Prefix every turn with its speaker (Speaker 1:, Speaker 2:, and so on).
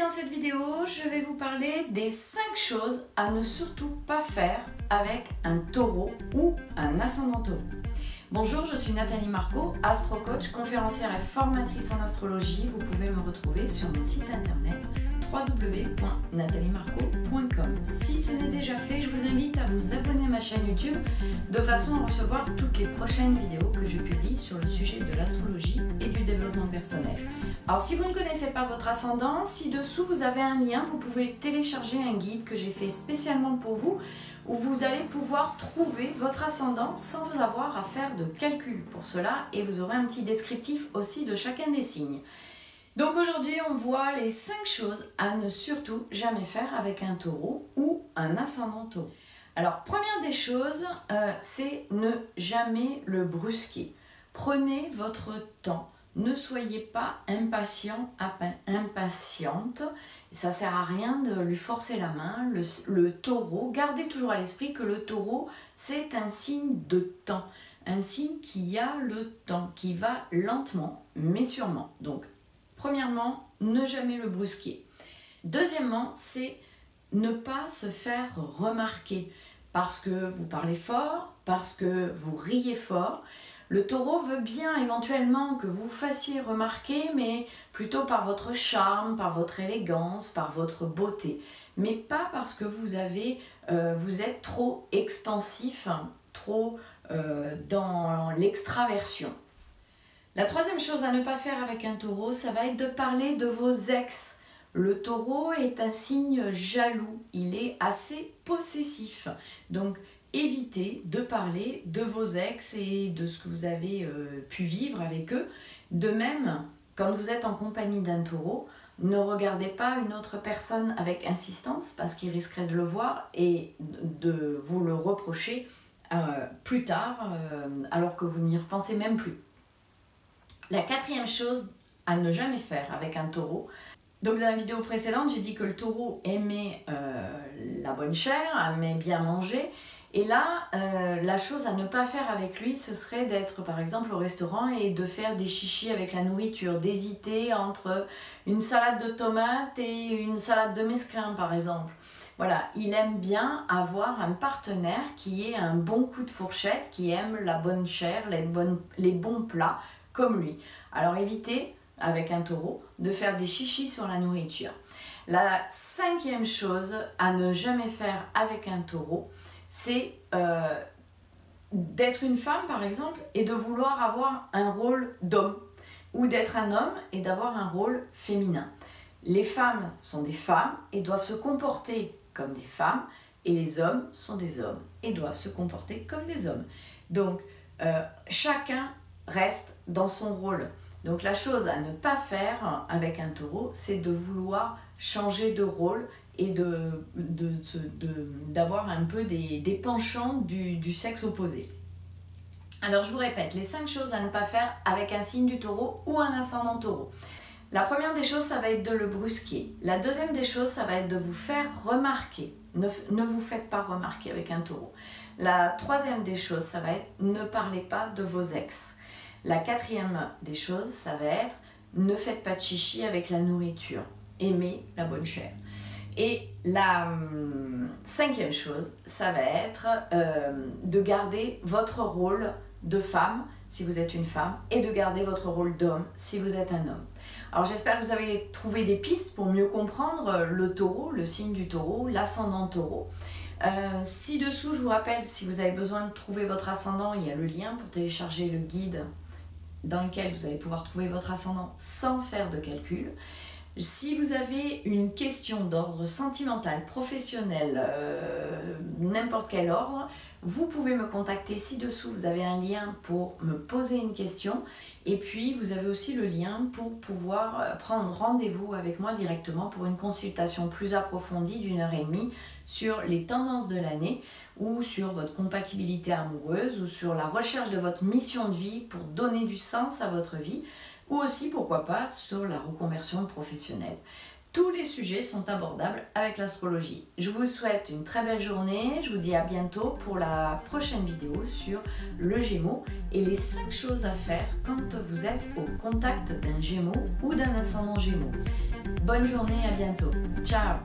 Speaker 1: dans cette vidéo, je vais vous parler des 5 choses à ne surtout pas faire avec un taureau ou un ascendant taureau. Bonjour, je suis Nathalie Marco, astro-coach, conférencière et formatrice en astrologie. Vous pouvez me retrouver sur mon site internet www.nathaliemarco.com. Si ce n'est déjà fait, je vous invite à vous abonner à ma chaîne YouTube de façon à recevoir toutes les prochaines vidéos que je publie sur le sujet de l'astrologie et du développement personnel. Alors si vous ne connaissez pas votre ascendant, ci-dessous vous avez un lien, vous pouvez télécharger un guide que j'ai fait spécialement pour vous où vous allez pouvoir trouver votre ascendant sans vous avoir à faire de calcul pour cela et vous aurez un petit descriptif aussi de chacun des signes. Donc aujourd'hui on voit les 5 choses à ne surtout jamais faire avec un taureau ou un ascendant taureau. Alors première des choses, c'est ne jamais le brusquer. Prenez votre temps, ne soyez pas impatient, impatiente. Ça ne sert à rien de lui forcer la main. Le taureau, gardez toujours à l'esprit que le taureau c'est un signe de temps, un signe qui a le temps, qui va lentement mais sûrement. Donc premièrement, ne jamais le brusquer. Deuxièmement, c'est ne pas se faire remarquer parce que vous parlez fort, parce que vous riez fort. Le taureau veut bien éventuellement que vous fassiez remarquer, mais plutôt par votre charme, par votre élégance, par votre beauté. Mais pas parce que vous êtes trop expansif, trop dans l'extraversion. La troisième chose à ne pas faire avec un taureau, ça va être de parler de vos ex. Le taureau est un signe jaloux, il est assez possessif. Donc évitez de parler de vos ex et de ce que vous avez pu vivre avec eux. De même, quand vous êtes en compagnie d'un taureau, ne regardez pas une autre personne avec insistance parce qu'il risquerait de le voir et de vous le reprocher plus tard alors que vous n'y repensez même plus. La quatrième chose à ne jamais faire avec un taureau, donc dans la vidéo précédente j'ai dit que le taureau aimait la bonne chair, aimait bien manger, et là la chose à ne pas faire avec lui ce serait d'être par exemple au restaurant et de faire des chichis avec la nourriture, d'hésiter entre une salade de tomates et une salade de mesclun par exemple. Voilà, il aime bien avoir un partenaire qui ait un bon coup de fourchette, qui aime la bonne chair, les bons plats comme lui. Alors évitez, avec un taureau, de faire des chichis sur la nourriture. La cinquième chose à ne jamais faire avec un taureau, c'est d'être une femme par exemple et de vouloir avoir un rôle d'homme, ou d'être un homme et d'avoir un rôle féminin. Les femmes sont des femmes et doivent se comporter comme des femmes, et les hommes sont des hommes et doivent se comporter comme des hommes. Donc chacun reste dans son rôle. Donc la chose à ne pas faire avec un taureau, c'est de vouloir changer de rôle et d'avoir un peu des penchants du sexe opposé. Alors je vous répète, les 5 choses à ne pas faire avec un signe du taureau ou un ascendant taureau. La première des choses, ça va être de le brusquer. La deuxième des choses, ça va être de vous faire remarquer. Ne vous faites pas remarquer avec un taureau. La troisième des choses, ça va être ne parlez pas de vos ex. La quatrième des choses, ça va être ne faites pas de chichi avec la nourriture. Aimez la bonne chair. Et la cinquième chose, ça va être de garder votre rôle de femme si vous êtes une femme et de garder votre rôle d'homme si vous êtes un homme. Alors j'espère que vous avez trouvé des pistes pour mieux comprendre le taureau, le signe du taureau, l'ascendant taureau. Ci-dessous, je vous rappelle, si vous avez besoin de trouver votre ascendant, il y a le lien pour télécharger le guide dans lequel vous allez pouvoir trouver votre ascendant sans faire de calcul. Si vous avez une question d'ordre sentimental, professionnel, n'importe quel ordre, vous pouvez me contacter ci-dessous. Vous avez un lien pour me poser une question et puis vous avez aussi le lien pour pouvoir prendre rendez-vous avec moi directement pour une consultation plus approfondie d'1h30 sur les tendances de l'année ou sur votre compatibilité amoureuse ou sur la recherche de votre mission de vie pour donner du sens à votre vie ou aussi, pourquoi pas, sur la reconversion professionnelle. Tous les sujets sont abordables avec l'astrologie. Je vous souhaite une très belle journée, je vous dis à bientôt pour la prochaine vidéo sur le Gémeaux et les 5 choses à faire quand vous êtes au contact d'un Gémeaux ou d'un ascendant Gémeaux. Bonne journée, à bientôt. Ciao!